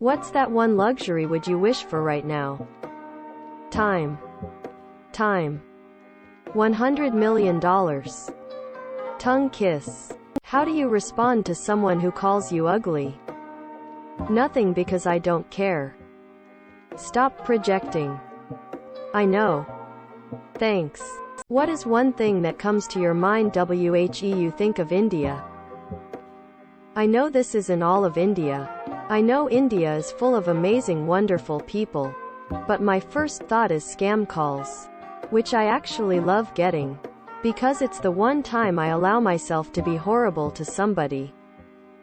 What's that one luxury would you wish for right now? Time. Time. $100 million. Tongue kiss. How do you respond to someone who calls you ugly? Nothing, because I don't care. Stop projecting. I know. Thanks. What is one thing that comes to your mind you think of India? I know this isn't all of India. I know India is full of amazing, wonderful people. But my first thought is scam calls. Which I actually love getting. Because it's the one time I allow myself to be horrible to somebody.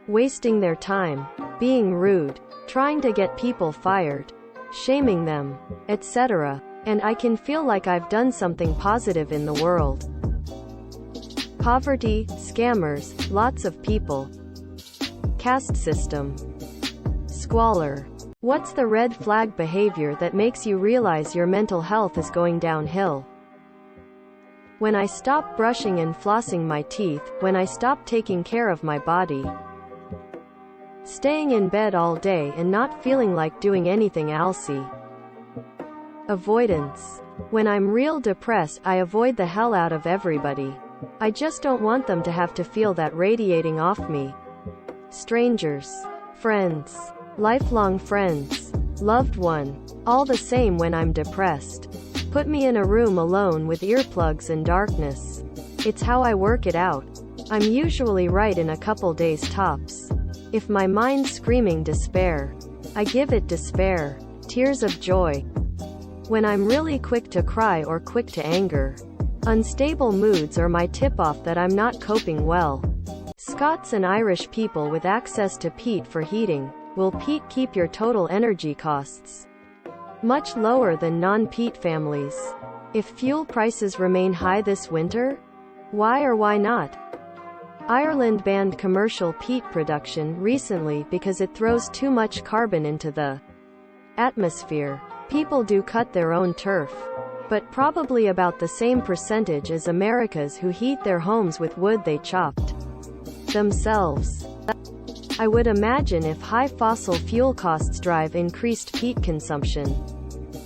Wasting their time. Being rude. Trying to get people fired. Shaming them. Etc. And I can feel like I've done something positive in the world. Poverty, scammers, lots of people. Caste system. Squalor. What's the red flag behavior that makes you realize your mental health is going downhill? When I stop brushing and flossing my teeth, when I stop taking care of my body. Staying in bed all day and not feeling like doing anything elsey. Avoidance. When I'm real depressed, I avoid the hell out of everybody. I just don't want them to have to feel that radiating off me. Strangers. Friends. Lifelong friends. Loved one. All the same when I'm depressed. Put me in a room alone with earplugs and darkness. It's how I work it out. I'm usually right in a couple days tops. If my mind's screaming despair, I give it despair. Tears of joy. When I'm really quick to cry or quick to anger. Unstable moods are my tip-off that I'm not coping well. Scots and Irish people with access to peat for heating. Will peat keep your total energy costs much lower than non-peat families? If fuel prices remain high this winter? Why or why not? Ireland banned commercial peat production recently because it throws too much carbon into the atmosphere. People do cut their own turf, but probably about the same percentage as Americans who heat their homes with wood they chopped themselves. I would imagine if high fossil fuel costs drive increased peat consumption,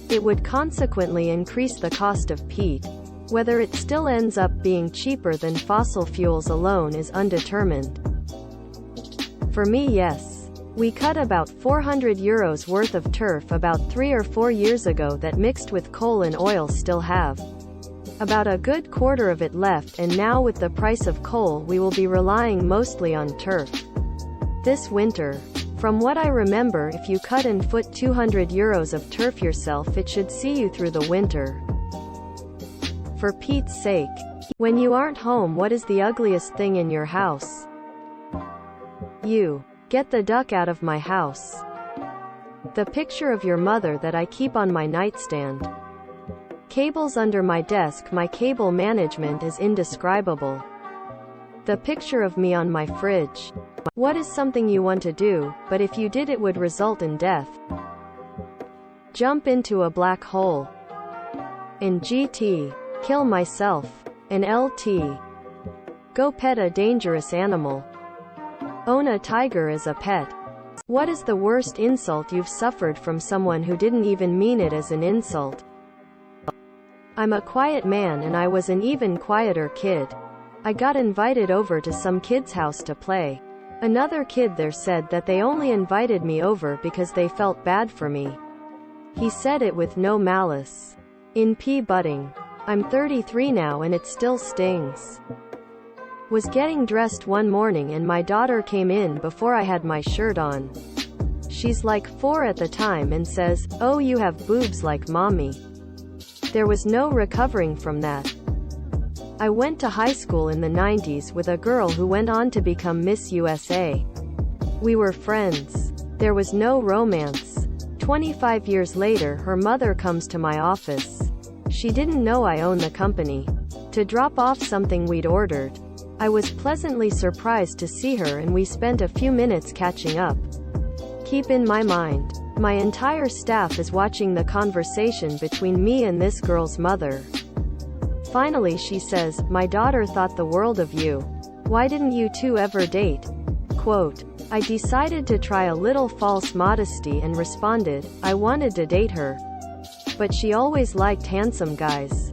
it would consequently increase the cost of peat. Whether it still ends up being cheaper than fossil fuels alone is undetermined. For me, yes. We cut about €400 worth of turf about 3 or 4 years ago that mixed with coal and oil still have about a good quarter of it left, and now with the price of coal we will be relying mostly on turf this winter. From what I remember, if you cut and foot €200 of turf yourself, it should see you through the winter. For Pete's sake. When you aren't home, what is the ugliest thing in your house? You. Get the duck out of my house. The picture of your mother that I keep on my nightstand. Cables under my desk. My cable management is indescribable. The picture of me on my fridge. What is something you want to do, but if you did it would result in death? Jump into a black hole. In GT. Kill myself. In LT. Go pet a dangerous animal. Own a tiger as a pet. What is the worst insult you've suffered from someone who didn't even mean it as an insult? I'm a quiet man and I was an even quieter kid. I got invited over to some kid's house to play. Another kid there said that they only invited me over because they felt bad for me. He said it with no malice. In P-butting. I'm 33 now and it still stings. Was getting dressed one morning and my daughter came in before I had my shirt on. She's like 4 at the time and says, "Oh, you have boobs like mommy." There was no recovering from that. I went to high school in the 90s with a girl who went on to become Miss USA. We were friends. There was no romance. 25 years later, her mother comes to my office. She didn't know I own the company. To drop off something we'd ordered. I was pleasantly surprised to see her and we spent a few minutes catching up. Keep in my mind, my entire staff is watching the conversation between me and this girl's mother. Finally she says, "My daughter thought the world of you. Why didn't you two ever date?" Quote. I decided to try a little false modesty and responded, I wanted to date her. But she always liked handsome guys.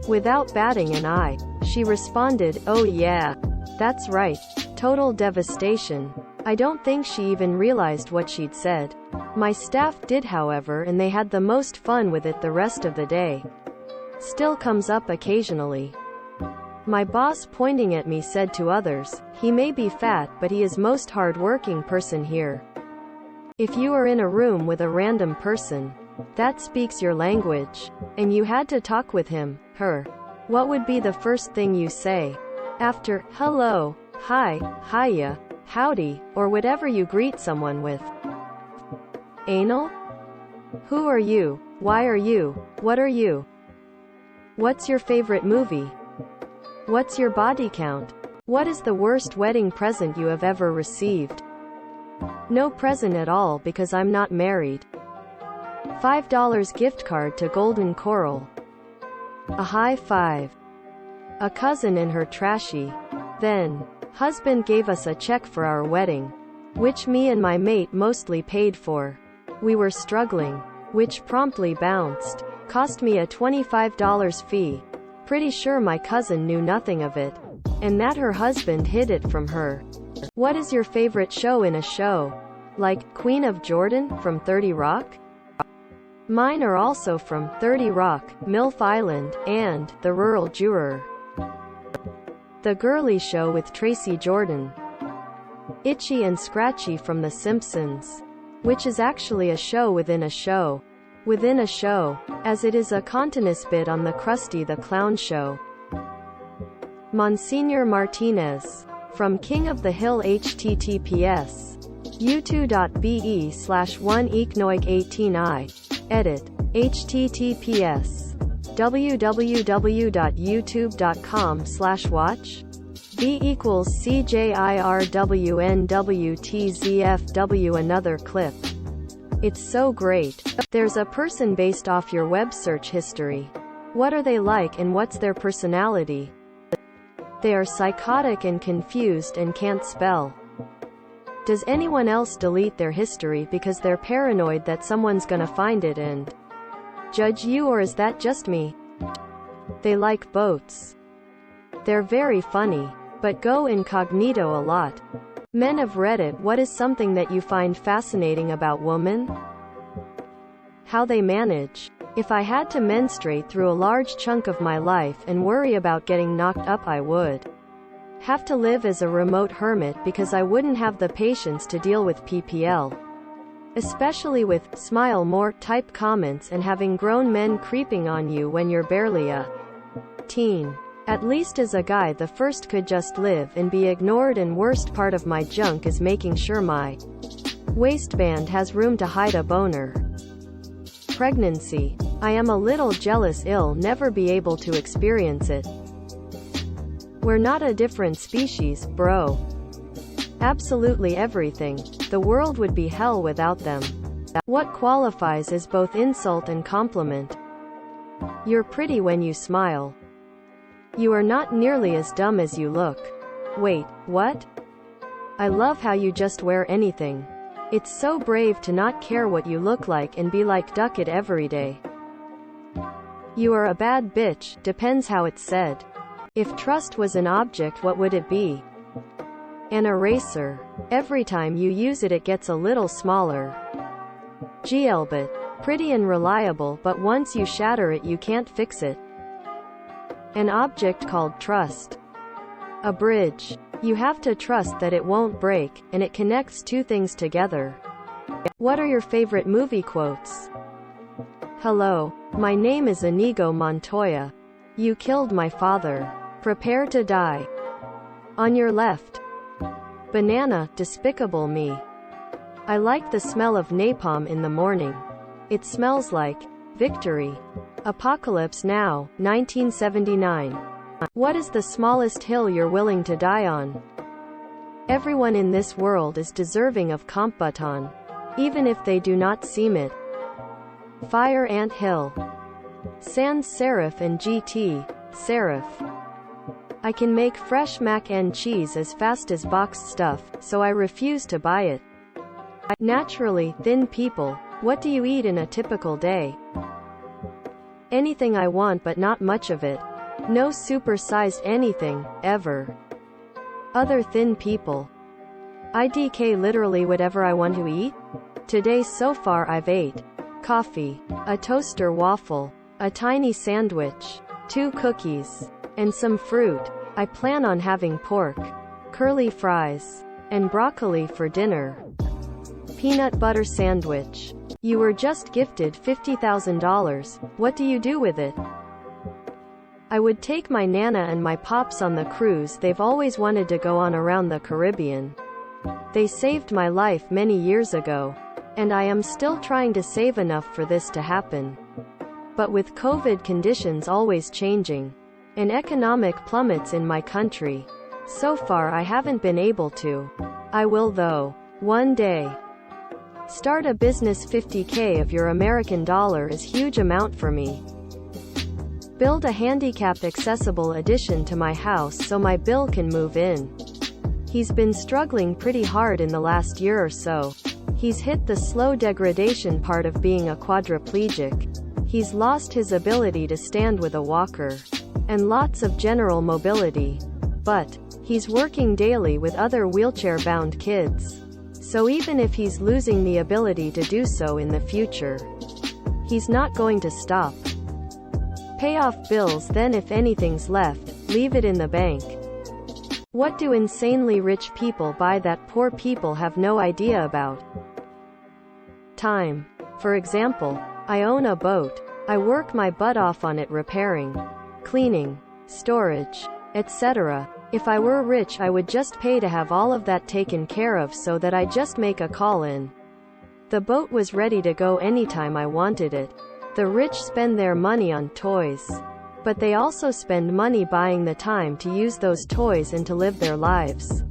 Without batting an eye, she responded, oh yeah. That's right. Total devastation. I don't think she even realized what she'd said. My staff did, however, and they had the most fun with it the rest of the day. Still comes up occasionally. My boss, pointing at me, said to others, he may be fat, but he is most hard-working person here. If you are in a room with a random person that speaks your language, and you had to talk with him, her, what would be the first thing you say? After, hello, hi, hiya, howdy, or whatever you greet someone with. Anal? Who are you? Why are you? What are you? What's your favorite movie? What's your body count? What is the worst wedding present you have ever received? No present at all because I'm not married. $5 gift card to Golden Coral. A high five. A cousin and her trashy. Then, husband gave us a check for our wedding, which me and my mate mostly paid for. We were struggling, which promptly bounced. Cost me a $25 fee. Pretty sure my cousin knew nothing of it, and that her husband hid it from her. What is your favorite show in a show? Like, Queen of Jordan, from 30 Rock? Mine are also from 30 Rock, MILF Island, and The Rural Juror. The Girly Show with Tracy Jordan. Itchy and Scratchy from The Simpsons, which is actually a show within a show. Within a show, as it is a continuous bit on the Krusty the Clown show. Monsignor Martinez. From King of the Hill https. u2.be/1ecnoig18i. Edit. https. www.youtube.com/watch. B equals CJIRWNWTZFW. Another clip. It's so great. There's a person based off your web search history. What are they like and what's their personality? They are psychotic and confused and can't spell. Does anyone else delete their history because they're paranoid that someone's gonna find it and judge you, or is that just me? They like boats. They're very funny, but go incognito a lot. Men of Reddit, what is something that you find fascinating about women? How they manage. If I had to menstruate through a large chunk of my life and worry about getting knocked up, I would have to live as a remote hermit because I wouldn't have the patience to deal with PPL. Especially with smile more type comments and having grown men creeping on you when you're barely a teen. At least as a guy, the first could just live and be ignored, and worst part of my junk is making sure my waistband has room to hide a boner. Pregnancy. I am a little jealous, I'll never be able to experience it. We're not a different species, bro. Absolutely everything. The world would be hell without them. What qualifies as both insult and compliment? You're pretty when you smile. You are not nearly as dumb as you look. Wait, what? I love how you just wear anything. It's so brave to not care what you look like and be like duck it every day. You are a bad bitch, depends how it's said. If trust was an object, what would it be? An eraser. Every time you use it, it gets a little smaller. GLBit. Pretty and reliable, but once you shatter it, you can't fix it. An object called trust. A bridge. You have to trust that it won't break, and it connects two things together. What are your favorite movie quotes? Hello, my name is Inigo Montoya. You killed my father. Prepare to die. On your left. Banana, despicable me. I like the smell of napalm in the morning. It smells like victory. Apocalypse Now, 1979. What is the smallest hill you're willing to die on? Everyone in this world is deserving of COMPILATION, even if they do not seem it. Fire Ant Hill. Sans Serif and GT, Serif. I can make fresh mac and cheese as fast as boxed stuff, so I refuse to buy it. Naturally, thin people. What do you eat in a typical day? Anything I want but not much of it. No super-sized anything, ever. Other thin people. IDK literally whatever I want to eat? Today so far I've ate coffee, a toaster waffle, a tiny sandwich, 2 cookies, and some fruit. I plan on having pork, curly fries, and broccoli for dinner. Peanut butter sandwich. You were just gifted $50,000. What do you do with it? I would take my Nana and my Pops on the cruise they've always wanted to go on around the Caribbean. They saved my life many years ago, and I am still trying to save enough for this to happen. But with COVID conditions always changing, and economic plummets in my country, so far I haven't been able to. I will though. One day. Start a business. $50K of your American dollar is huge amount for me. Build a handicap accessible addition to my house so my Bill can move in. He's been struggling pretty hard in the last year or so. He's hit the slow degradation part of being a quadriplegic. He's lost his ability to stand with a walker. And lots of general mobility. But he's working daily with other wheelchair-bound kids. So even if he's losing the ability to do so in the future, he's not going to stop. Pay off bills, then if anything's left, leave it in the bank. What do insanely rich people buy that poor people have no idea about? Time. For example, I own a boat. I work my butt off on it, repairing, cleaning, storage, etc. If I were rich I would just pay to have all of that taken care of so that I just make a call in. The boat was ready to go anytime I wanted it. The rich spend their money on toys. But they also spend money buying the time to use those toys and to live their lives.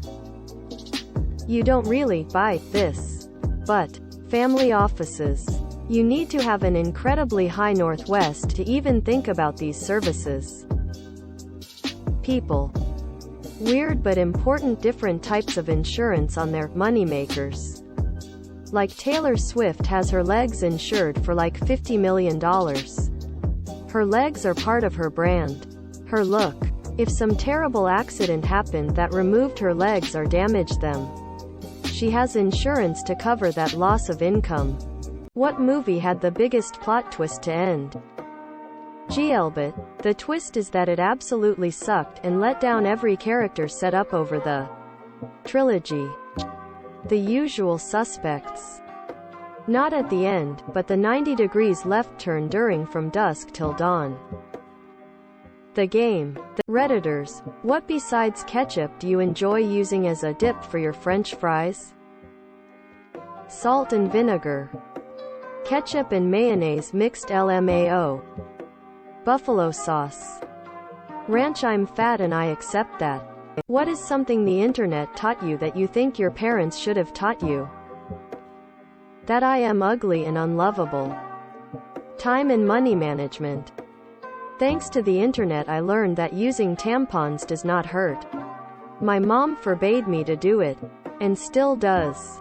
You don't really buy this. But family offices. You need to have an incredibly high Northwest to even think about these services. People. Weird but important different types of insurance on their moneymakers. Like Taylor Swift has her legs insured for like $50 million. Her legs are part of her brand. Her look. If some terrible accident happened that removed her legs or damaged them, she has insurance to cover that loss of income. What movie had the biggest plot twist to end? But the twist is that it absolutely sucked and let down every character set up over the trilogy. The Usual Suspects. Not at the end, but the 90 degrees left turn during From Dusk Till Dawn. The Game. The Redditors. What besides ketchup do you enjoy using as a dip for your French fries? Salt and vinegar. Ketchup and mayonnaise mixed LMAO. Buffalo sauce. Ranch. I'm fat and I accept that. What is something the internet taught you that you think your parents should have taught you? That I am ugly and unlovable. Time and money management. Thanks to the internet I learned that using tampons does not hurt. My mom forbade me to do it. And still does.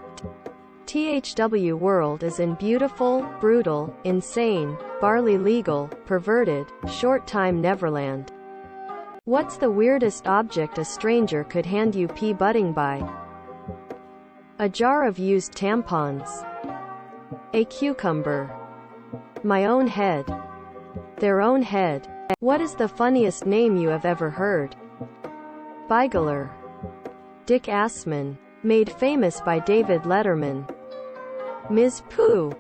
THW world is in beautiful, brutal, insane, barley legal, perverted, short time Neverland. What's the weirdest object a stranger could hand you budding by? A jar of used tampons. A cucumber. My own head. Their own head. What is the funniest name you have ever heard? Beigler. Dick Assman. Made famous by David Letterman. Ms. Pooh.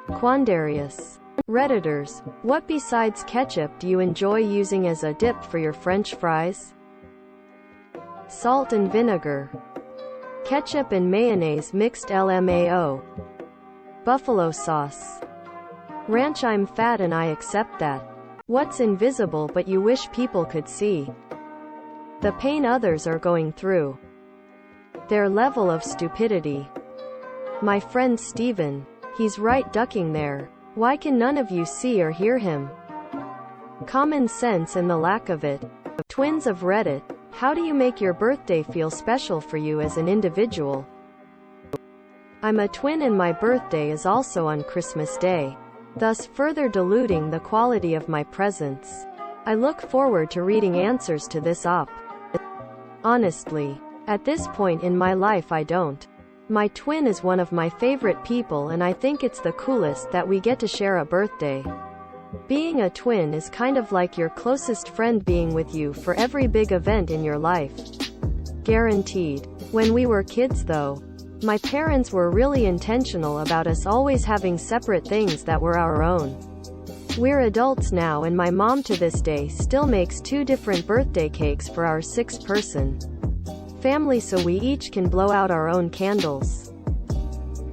Quandarius. Redditors. What besides ketchup do you enjoy using as a dip for your French fries? Salt and vinegar. Ketchup and mayonnaise mixed LMAO. Buffalo sauce. Ranch. I'm fat and I accept that. What's invisible but you wish people could see? The pain others are going through. Their level of stupidity. My friend Steven. He's right ducking there. Why can none of you see or hear him? Common sense and the lack of it. Twins of Reddit, how do you make your birthday feel special for you as an individual? I'm a twin and my birthday is also on Christmas Day, thus further diluting the quality of my presents. I look forward to reading answers to this op. Honestly, at this point in my life I don't. My twin is one of my favorite people and I think it's the coolest that we get to share a birthday. Being a twin is kind of like your closest friend being with you for every big event in your life. Guaranteed. When we were kids though, my parents were really intentional about us always having separate things that were our own. We're adults now and my mom to this day still makes 2 different birthday cakes for our 6-person family so we each can blow out our own candles.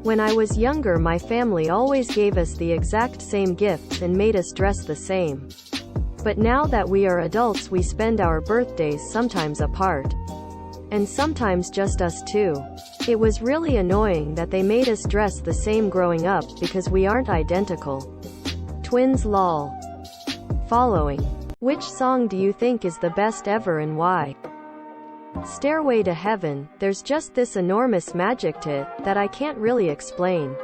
When I was younger my family always gave us the exact same gifts and made us dress the same. But now that we are adults we spend our birthdays sometimes apart. And sometimes just us two. It was really annoying that they made us dress the same growing up because we aren't identical. Twins lol. Following. Which song do you think is the best ever and why? Stairway to Heaven, there's just this enormous magic to it that I can't really explain.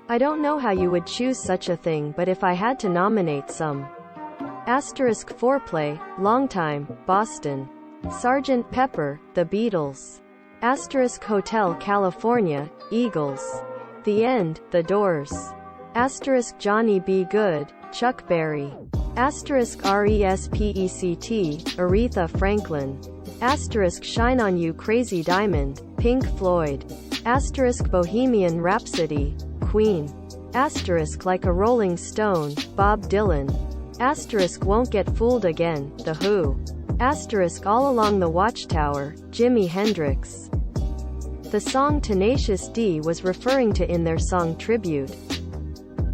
I don't know how you would choose such a thing but if I had to nominate some. Asterisk Foreplay, Long Time, Boston. Sgt. Pepper, The Beatles. Asterisk Hotel California, Eagles. The End, The Doors. Asterisk Johnny B. Good, Chuck Berry. Asterisk RESPECT, Aretha Franklin. Asterisk Shine On You Crazy Diamond, Pink Floyd. Asterisk Bohemian Rhapsody, Queen. Asterisk Like a Rolling Stone, Bob Dylan. Asterisk Won't Get Fooled Again, The Who. Asterisk All Along the Watchtower, Jimi Hendrix. The song Tenacious D was referring to in their song Tribute.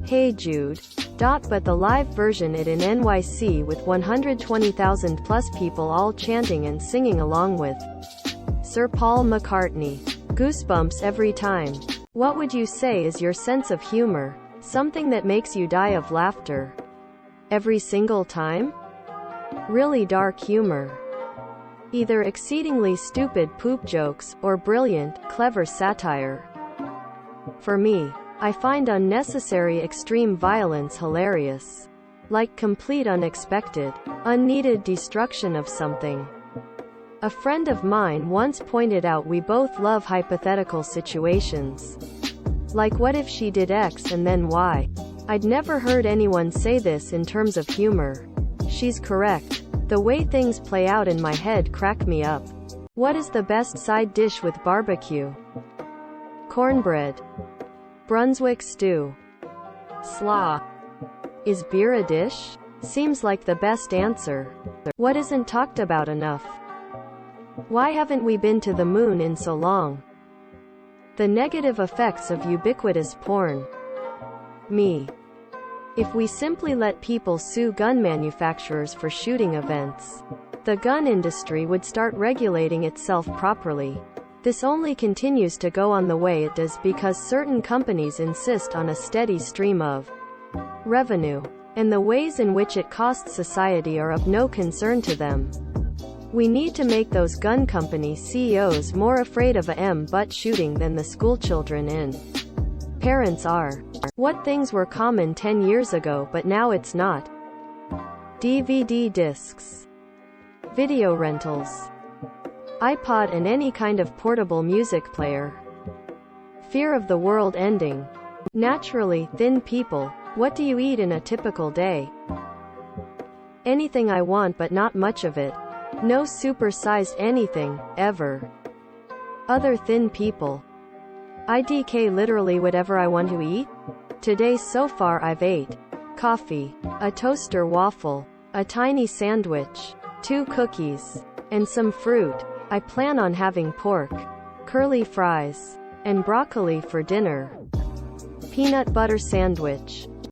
Hey Jude. But the live version it in NYC with 120,000 plus people all chanting and singing along with Sir Paul McCartney. Goosebumps every time. What would you say is your sense of humor? Something that makes you die of laughter. Every single time? Really dark humor. Either exceedingly stupid poop jokes, or brilliant, clever satire. For me, I find unnecessary extreme violence hilarious. Like complete unexpected, unneeded destruction of something. A friend of mine once pointed out we both love hypothetical situations. Like what if she did X and then Y? I'd never heard anyone say this in terms of humor. She's correct. The way things play out in my head crack me up. What is the best side dish with barbecue? Cornbread. Brunswick stew. Slaw. Is beer a dish? Seems like the best answer. What isn't talked about enough? Why haven't we been to the moon in so long? The negative effects of ubiquitous porn. Me. If we simply let people sue gun manufacturers for shooting events, the gun industry would start regulating itself properly. This only continues to go on the way it does because certain companies insist on a steady stream of revenue, and the ways in which it costs society are of no concern to them. We need to make those gun company CEOs more afraid of a butt shooting than the schoolchildren in parents are. What things were common 10 years ago but now it's not? DVD discs. Video rentals. iPod and any kind of portable music player. Fear of the world ending. Naturally, thin people. What do you eat in a typical day? Anything I want but not much of it. No super-sized anything, ever. Other thin people. IDK literally whatever I want to eat? Today so far I've ate coffee, a toaster waffle, a tiny sandwich, 2 cookies, and some fruit. I plan on having pork, curly fries, and broccoli for dinner. Peanut butter sandwich.